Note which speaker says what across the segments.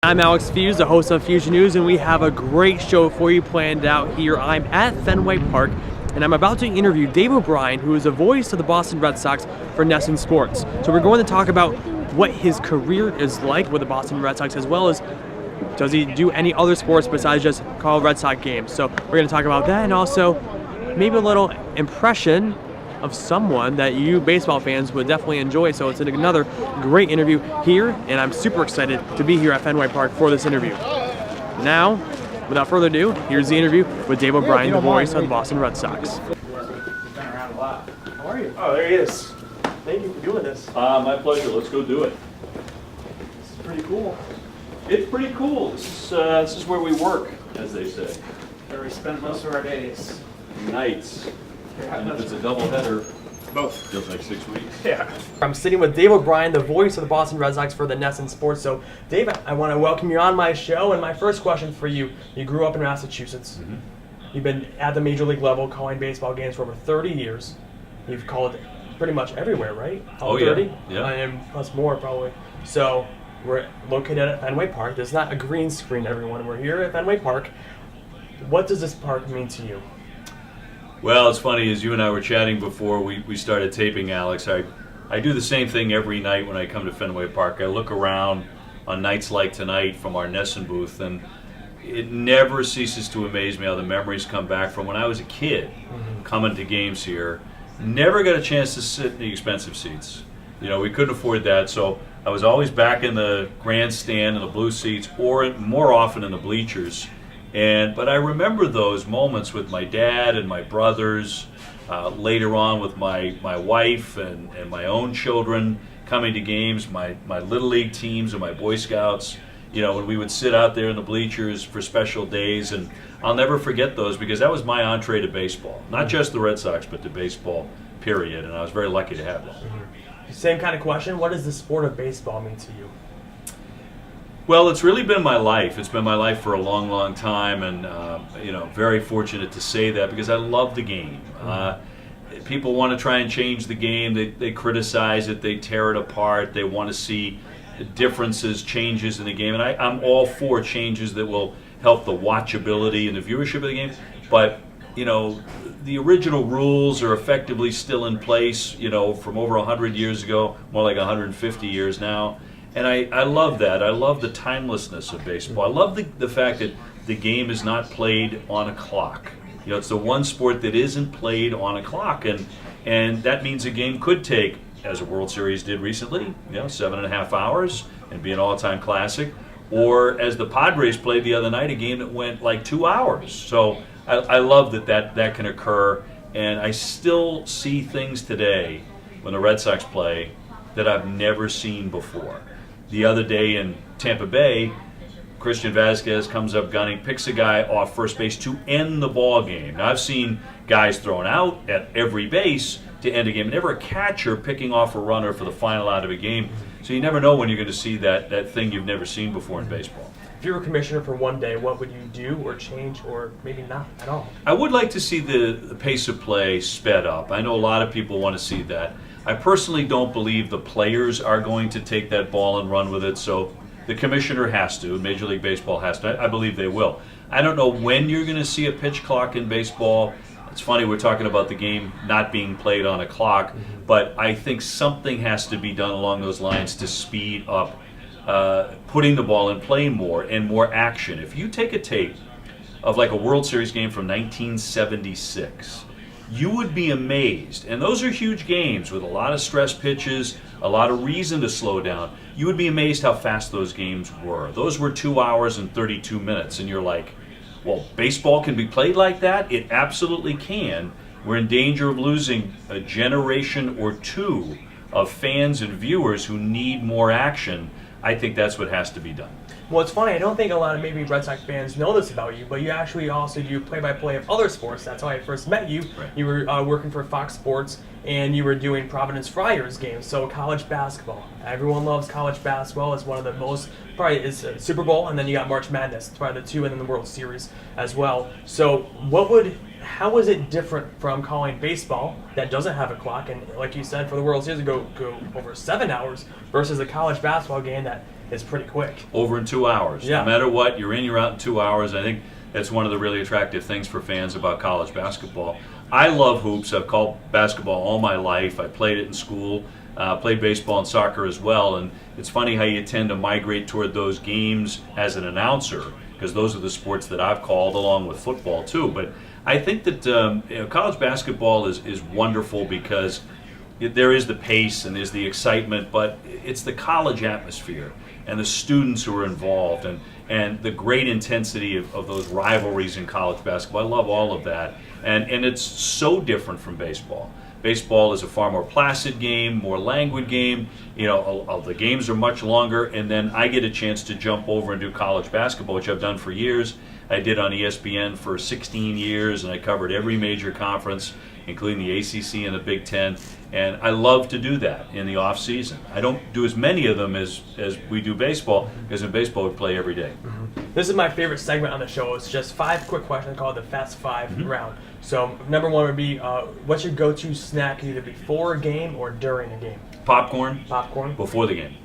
Speaker 1: I'm Alex Feuz, the host of Feuzion News, and we have a great show for you planned out here. I'm at Fenway Park, and I'm about to interview Dave O'Brien, who is the voice of the Boston Red Sox for NESN Sports. So we're going to talk about what his career is like with the Boston Red Sox, as well as does he do any other sports besides just call Red Sox games. So we're going to talk about that, and also maybe a little impression of someone that you baseball fans would definitely enjoy. So it's another great interview here, and I'm super excited to be here at Fenway Park for this interview. Now, without further ado, here's the interview with Dave O'Brien, the voice of the Boston Red Sox. How are you?
Speaker 2: Oh, there he is.
Speaker 1: Thank you for doing this.
Speaker 2: My pleasure. Let's go do it.
Speaker 1: This is pretty cool.
Speaker 2: It's pretty cool. This is where we work, as they say.
Speaker 3: Where we spend most of our days.
Speaker 2: Nights. And if it's a doubleheader,
Speaker 3: Both.
Speaker 2: feels like 6 weeks.
Speaker 3: Yeah.
Speaker 1: I'm sitting with Dave O'Brien, the voice of the Boston Red Sox for the NESN Sports. So, Dave, I want to welcome you on my show. And my first question for you: you grew up in Massachusetts.
Speaker 2: Mm-hmm.
Speaker 1: You've been at the major league level calling baseball games for over 30 years. You've called pretty much everywhere, right? All
Speaker 2: Oh, yeah.
Speaker 1: 30?
Speaker 2: Yeah.
Speaker 1: And plus more, probably. So, we're located at Fenway Park. This is not a green screen, everyone. We're here at Fenway Park. What does this park mean to you?
Speaker 2: Well, it's funny, as you and I were chatting before we started taping, Alex, I do the same thing every night when I come to Fenway Park. I look around on nights like tonight from our NESN booth, and it never ceases to amaze me how the memories come back from when I was a kid coming to games here. Never got a chance to sit in the expensive seats. You know, we couldn't afford that, so I was always back in the grandstand in the blue seats, or more often in the bleachers. But I remember those moments with my dad and my brothers, later on with my wife and my own children coming to games, my Little League teams and my Boy Scouts, you know, when we would sit out there in the bleachers for special days. And I'll never forget those because that was my entree to baseball. Not just the Red Sox, but to baseball, period. And I was very lucky to have that.
Speaker 1: Same kind of question. What does the sport of baseball mean to you?
Speaker 2: Well, it's really been my life. It's been my life for a long, long time, and you know, very fortunate to say that because I love the game. People want to try and change the game. They criticize it. They tear it apart. They want to see differences, changes in the game, and I'm all for changes that will help the watchability and the viewership of the game. But you know, the original rules are effectively still in place. You know, from over 100 years ago, more like 150 years now. And I love that. I love the timelessness of baseball. I love the fact that the game is not played on a clock. You know, it's the one sport that isn't played on a clock. And that means a game could take, as a World Series did recently, you know, 7.5 hours and be an all-time classic. Or as the Padres played the other night, a game that went like 2 hours. So I love that can occur. And I still see things today when the Red Sox play that I've never seen before. The other day in Tampa Bay, Christian Vasquez comes up gunning, picks a guy off first base to end the ball game. Now, I've seen guys thrown out at every base to end a game. Never a catcher picking off a runner for the final out of a game. So you never know when you're going to see that thing you've never seen before in baseball.
Speaker 1: If you were commissioner for one day, what would you do or change or maybe not at all?
Speaker 2: I would like to see the pace of play sped up. I know a lot of people want to see that. I personally don't believe the players are going to take that ball and run with it, so the commissioner has to, Major League Baseball has to. I believe they will. I don't know when you're going to see a pitch clock in baseball. It's funny, we're talking about the game not being played on a clock, but I think something has to be done along those lines to speed up putting the ball in play more and more action. If you take a tape of like a World Series game from 1976, you would be amazed, and those are huge games with a lot of stress pitches, a lot of reason to slow down. You would be amazed how fast those games were. Those were 2 hours and 32 minutes, and you're like, well, baseball can be played like that? It absolutely can. We're in danger of losing a generation or two of fans and viewers who need more action. I think that's what has to be done.
Speaker 1: Well, it's funny. I don't think a lot of maybe Red Sox fans know this about you, but you actually also do play-by-play of other sports. That's how I first met you.
Speaker 2: Right.
Speaker 1: You were working for Fox Sports, and you were doing Providence Friars games, so college basketball. Everyone loves college basketball. It's one of the most, probably is Super Bowl, and then you got March Madness. It's probably the two, and then the World Series as well. So how is it different from calling baseball that doesn't have a clock, and like you said, for the World Series, go over 7 hours, versus a college basketball game that is pretty quick.
Speaker 2: Over in 2 hours.
Speaker 1: Yeah.
Speaker 2: No matter what, you're in, you're out in 2 hours. I think that's one of the really attractive things for fans about college basketball. I love hoops. I've called basketball all my life. I played it in school, played baseball and soccer as well. And it's funny how you tend to migrate toward those games as an announcer, because those are the sports that I've called along with football too. But I think that college basketball is wonderful because there is the pace and there's the excitement, but it's the college atmosphere and the students who are involved and the great intensity of those rivalries in college basketball. I love all of that. And it's so different from baseball. Baseball is a far more placid game, more languid game. The games are much longer, and then I get a chance to jump over and do college basketball, which I've done for years. I did on ESPN for 16 years, and I covered every major conference, including the ACC and the Big Ten. And I love to do that in the off season. I don't do as many of them as we do baseball, because in baseball we play every day.
Speaker 1: This is my favorite segment on the show. It's just 5 quick questions called the Fast 5 round. So number 1 would be, what's your go-to snack either before a game or during a game?
Speaker 2: Popcorn.
Speaker 1: Popcorn?
Speaker 2: Before the game.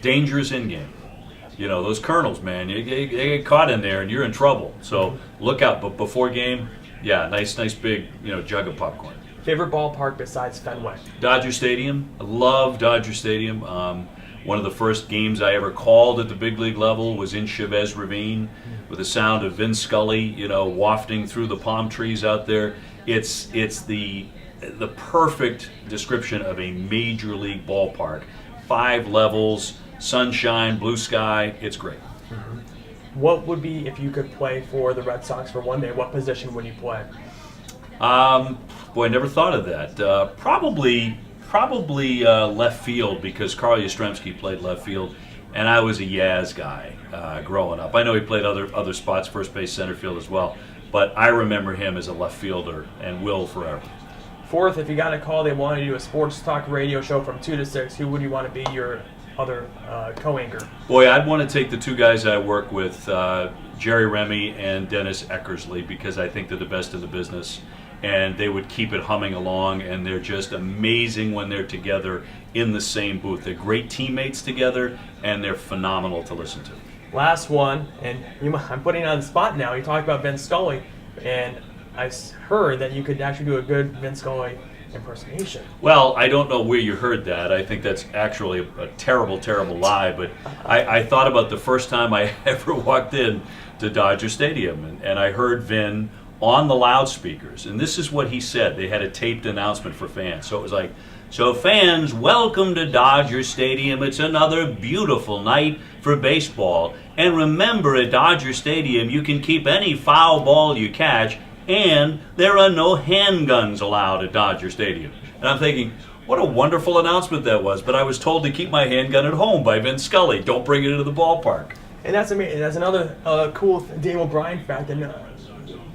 Speaker 2: Dangerous in game. Those kernels, man, they get caught in there and you're in trouble. So look out. But before game, yeah, nice big, jug of popcorn.
Speaker 1: Favorite ballpark besides Fenway?
Speaker 2: Dodger Stadium. I love Dodger Stadium. One of the first games I ever called at the big league level was in Chavez Ravine, with the sound of Vin Scully, wafting through the palm trees out there. It's the perfect description of a major league ballpark. 5 levels, sunshine, blue sky. It's great.
Speaker 1: What would be, if you could play for the Red Sox for one day, what position would you play?
Speaker 2: Boy, I never thought of that. Probably left field, because Carl Yastrzemski played left field, and I was a Yaz guy growing up. I know he played other spots, first base, center field as well, but I remember him as a left fielder and will forever.
Speaker 1: 4th, if you got a call, they wanted to do a sports talk radio show from 2 to 6, who would you want to be your other co-anchor?
Speaker 2: Boy, I'd want to take the 2 guys I work with, Jerry Remy and Dennis Eckersley, because I think they're the best in the business. And they would keep it humming along, and they're just amazing when they're together in the same booth. They're great teammates together, and they're phenomenal to listen to.
Speaker 1: Last one, and I'm putting you on the spot now. You talked about Vin Scully, and I heard that you could actually do a good Vin Scully impersonation.
Speaker 2: Well, I don't know where you heard that. I think that's actually a terrible, terrible lie, but I thought about the first time I ever walked in to Dodger Stadium, and I heard Vin on the loudspeakers, and this is what he said. They had a taped announcement for fans, so it was like, "So fans, welcome to Dodger Stadium. It's another beautiful night for baseball. And remember, at Dodger Stadium, you can keep any foul ball you catch, and there are no handguns allowed at Dodger Stadium." And I'm thinking, what a wonderful announcement that was, but I was told to keep my handgun at home by Vin Scully. Don't bring it into the ballpark.
Speaker 1: And that's amazing. That's another cool Dave O'Brien fact, and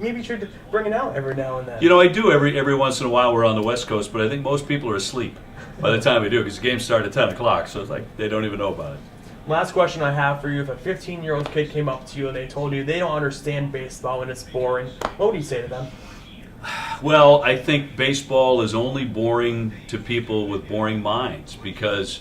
Speaker 1: maybe you should bring it out every now and then.
Speaker 2: I do every once in a while. We're on the West Coast, but I think most people are asleep by the time we do, because the games start at 10 o'clock, so it's like they don't even know about it.
Speaker 1: Last question I have for you. If a 15-year-old kid came up to you and they told you they don't understand baseball and it's boring, what would you say to them?
Speaker 2: Well, I think baseball is only boring to people with boring minds, because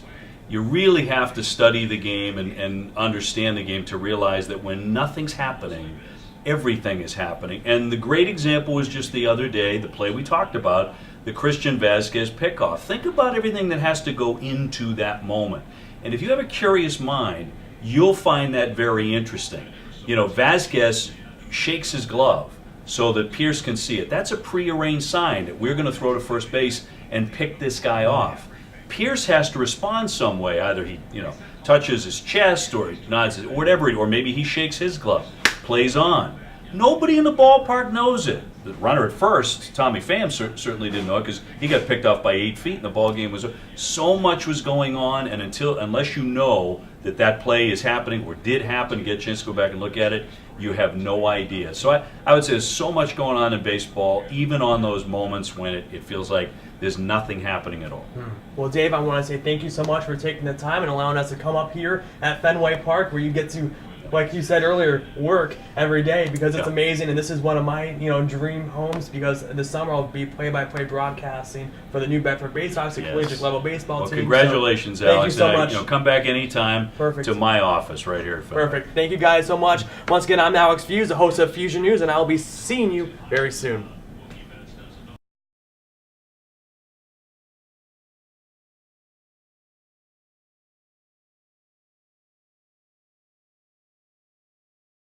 Speaker 2: you really have to study the game and understand the game to realize that when nothing's happening, everything is happening. And the great example was just the other day, the play we talked about, the Christian Vazquez pickoff. Think about everything that has to go into that moment. And if you have a curious mind, you'll find that very interesting. Vazquez shakes his glove so that Pierce can see it. That's a prearranged sign that we're going to throw to first base and pick this guy off. Pierce has to respond some way. Either he, touches his chest, or he nods his, whatever, or maybe he shakes his glove. Plays on. Nobody in the ballpark knows it. The runner at first, Tommy Pham, certainly didn't know it, because he got picked off by 8 feet and the ball game was so much was going on, and unless you know that play is happening or did happen, get a chance to go back and look at it, you have no idea. So I would say there's so much going on in baseball, even on those moments when it feels like there's nothing happening at all.
Speaker 1: Well, Dave, I want to say thank you so much for taking the time and allowing us to come up here at Fenway Park, where you get to like you said earlier, work every day because it's
Speaker 2: Yeah.
Speaker 1: amazing, and this is one of my dream homes because this summer I'll be play-by-play broadcasting for the New Bedford Bay Sox, the
Speaker 2: Yes.
Speaker 1: collegiate level baseball
Speaker 2: Well,
Speaker 1: team.
Speaker 2: congratulations,
Speaker 1: so,
Speaker 2: Alex.
Speaker 1: Thank you so
Speaker 2: and
Speaker 1: much.
Speaker 2: come back anytime
Speaker 1: Perfect.
Speaker 2: to my office right here at Fenway.
Speaker 1: Perfect. Thank you guys so much. Once again, I'm Alex Feuz, the host of Feuzion News, and I'll be seeing you very soon.